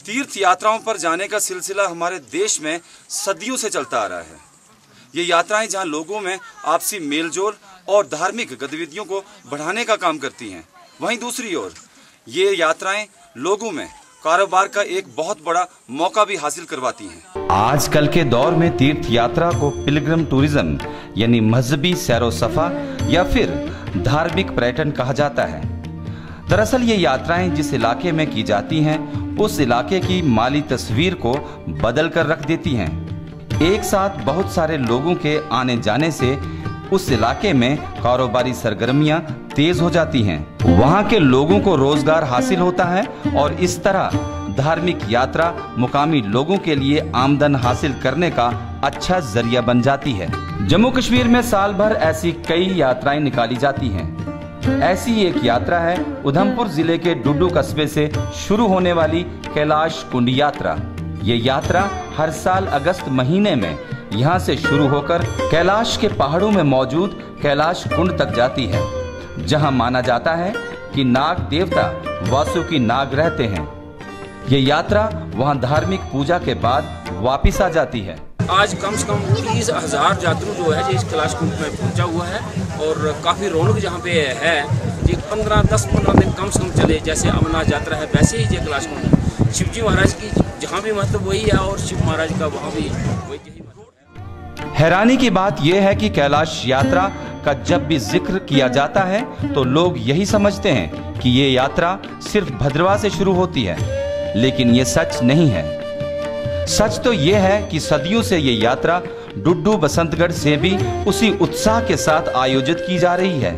तीर्थ यात्राओं पर जाने का सिलसिला हमारे देश में सदियों से चलता आ रहा है। ये यात्राएं जहां लोगों में आपसी मेलजोल और धार्मिक गतिविधियों को बढ़ाने का काम करती हैं, वहीं दूसरी ओर ये यात्राएं लोगों में कारोबार का एक बहुत बड़ा मौका भी हासिल करवाती हैं। आजकल के दौर में तीर्थ यात्रा को पिलग्रिम टूरिज्म यानी मजहबी सैरो सफा या फिर धार्मिक पर्यटन कहा जाता है। दरअसल ये यात्राएं जिस इलाके में की जाती हैं उस इलाके की माली तस्वीर को बदल कर रख देती हैं। एक साथ बहुत सारे लोगों के आने जाने से उस इलाके में कारोबारी सरगर्मियां तेज हो जाती हैं। वहां के लोगों को रोजगार हासिल होता है और इस तरह धार्मिक यात्रा मुकामी लोगों के लिए आमदन हासिल करने का अच्छा जरिया बन जाती है। जम्मू कश्मीर में साल भर ऐसी कई यात्राएं निकाली जाती हैं। ऐसी एक यात्रा है उधमपुर जिले के डुड्डू कस्बे से शुरू होने वाली कैलाश कुंड यात्रा। ये यात्रा हर साल अगस्त महीने में यहाँ से शुरू होकर कैलाश के पहाड़ों में मौजूद कैलाश कुंड तक जाती है, जहाँ माना जाता है कि नाग देवता वासुकी नाग रहते हैं। ये यात्रा वहाँ धार्मिक पूजा के बाद वापिस आ जाती है। आज कम से कम 30,000 यात्रु जो है इस कैलाश कुंड में पहुंचा हुआ है और काफ़ी रौनक जहाँ पे है। ये 10-15 दिन कम से कम चले, जैसे अमरनाथ यात्रा है वैसे ही ये कैलाश कुंड। शिवजी महाराज की जहाँ भी महत्व वही है और शिव महाराज का वहाँ भी वही महत्व है। हैरानी की बात यह है कि कैलाश यात्रा का जब भी जिक्र किया जाता है तो लोग यही समझते हैं कि ये यात्रा सिर्फ भद्रवाह से शुरू होती है, लेकिन ये सच नहीं है। सच तो ये है कि सदियों से ये यात्रा डुड्डू बसंतगढ़ से भी उसी उत्साह के साथ आयोजित की जा रही है।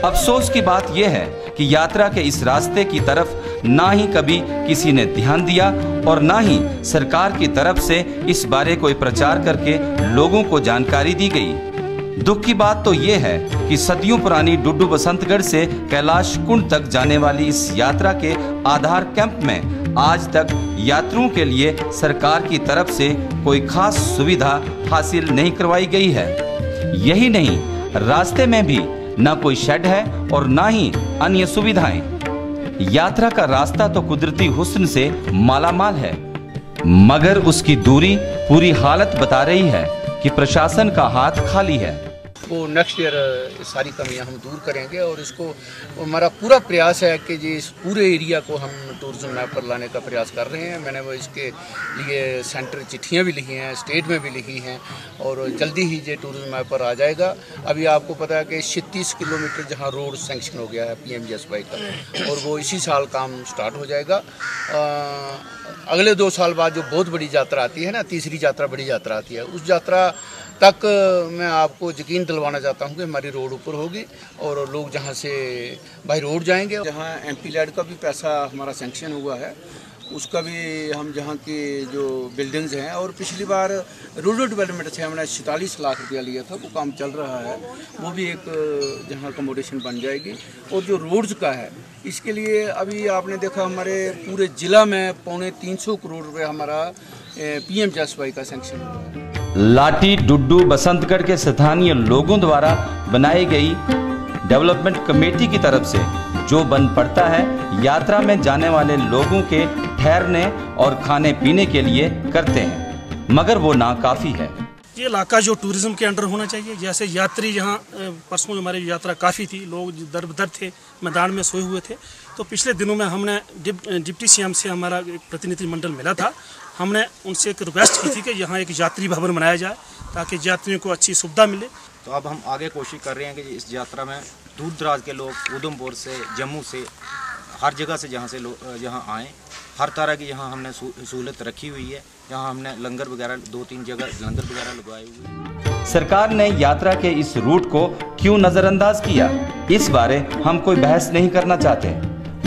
अफसोस की बात यह है कि यात्रा के इस रास्ते की तरफ ना ही कभी किसी ने ध्यान दिया और ना ही सरकार की तरफ से इस बारे कोई प्रचार करके लोगों को जानकारी दी गई। दुख की बात तो ये है कि सदियों पुरानी डुड्डू बसंतगढ़ से कैलाश कुंड तक जाने वाली इस यात्रा के आधार कैंप में आज तक यात्रियों के लिए सरकार की तरफ से कोई खास सुविधा हासिल नहीं करवाई गई है। यही नहीं, रास्ते में भी न कोई शेड है और न ही अन्य सुविधाएं। यात्रा का रास्ता तो कुदरती हुस्न से मालामाल है, मगर उसकी दूरी पूरी हालत बता रही है कि प्रशासन का हाथ खाली है। वो नेक्स्ट ईयर सारी कमियां हम दूर करेंगे और इसको हमारा पूरा प्रयास है कि जी इस पूरे एरिया को हम टूरिज्म मैप पर लाने का प्रयास कर रहे हैं। मैंने वो इसके लिए सेंटर चिट्ठियां भी लिखी हैं, स्टेट में भी लिखी हैं और जल्दी ही ये टूरिज्म मैप पर आ जाएगा। अभी आपको पता है कि 36 किलोमीटर जहां रोड सैंक्शन हो गया है PMGSY का और वो इसी साल काम स्टार्ट हो जाएगा। अगले 2 साल बाद जो बहुत बड़ी यात्रा आती है ना, तीसरी यात्रा बड़ी यात्रा आती है, उस यात्रा तक मैं आपको यकीन दिलवाना चाहता हूं कि हमारी रोड ऊपर होगी और लोग जहां से बाई रोड जाएंगे। जहां MP लैड का भी पैसा हमारा सैंक्शन हुआ है, उसका भी हम जहां की जो बिल्डिंग्स हैं, और पिछली बार रूरल डेवलपमेंट से हमने 46 लाख रुपया लिया था, वो काम चल रहा है। वो भी एक जहां अकोमोडेशन बन जाएगी। और जो रोड्स का है इसके लिए अभी आपने देखा हमारे पूरे ज़िला में 350 करोड़ रुपये हमारा PMGSY का सैंक्शन हुआ है। लाटी डुड्डू बसंतगढ़ के स्थानीय लोगों द्वारा बनाई गई डेवलपमेंट कमेटी की तरफ से जो बन पड़ता है यात्रा में जाने वाले लोगों के ठहरने और खाने पीने के लिए करते हैं, मगर वो नाकाफी है। ये इलाका जो टूरिज्म के अंडर होना चाहिए। जैसे यात्री यहाँ परसों हमारी यात्रा काफ़ी थी, लोग दर बदर थे, मैदान में सोए हुए थे। तो पिछले दिनों में हमने डिप्टी CM से हमारा एक प्रतिनिधि मंडल मिला था। हमने उनसे एक रिक्वेस्ट की थी कि यहाँ एक यात्री भवन बनाया जाए ताकि यात्रियों को अच्छी सुविधा मिले। तो अब हम आगे कोशिश कर रहे हैं कि इस यात्रा में दूर दराज के लोग उधमपुर से, जम्मू से, हर जगह से जहाँ से लोग यहाँ आएँ। हर तरह की यहाँ हमने सहूलत रखी हुई है। यहाँ हमने लंगर वगैरह 2-3 जगह लंगर वगैरह लगवाए हुए हैं। सरकार ने यात्रा के इस रूट को क्यों नजरअंदाज किया, इस बारे हम कोई बहस नहीं करना चाहते,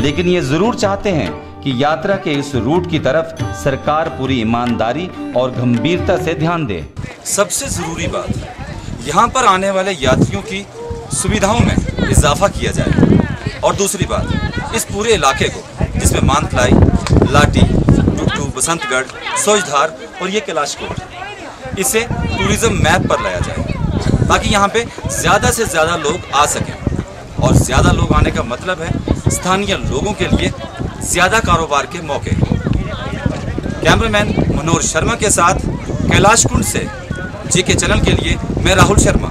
लेकिन ये जरूर चाहते हैं कि यात्रा के इस रूट की तरफ सरकार पूरी ईमानदारी और गंभीरता से ध्यान दे। सबसे जरूरी बात, यहाँ पर आने वाले यात्रियों की सुविधाओं में इजाफा किया जाए। और दूसरी बात, इस पूरे इलाके को जिसमें मानतलाई, लाटी, डुड्डू, बसंतगढ़, सोजधार और ये कैलाश कुंड, इसे टूरिज्म मैप पर लाया जाए ताकि यहाँ पे ज़्यादा से ज़्यादा लोग आ सकें। और ज़्यादा लोग आने का मतलब है स्थानीय लोगों के लिए ज़्यादा कारोबार के मौके। कैमरामैन मनोज शर्मा के साथ कैलाश कुंड से जीके चैनल के लिए मैं राहुल शर्मा।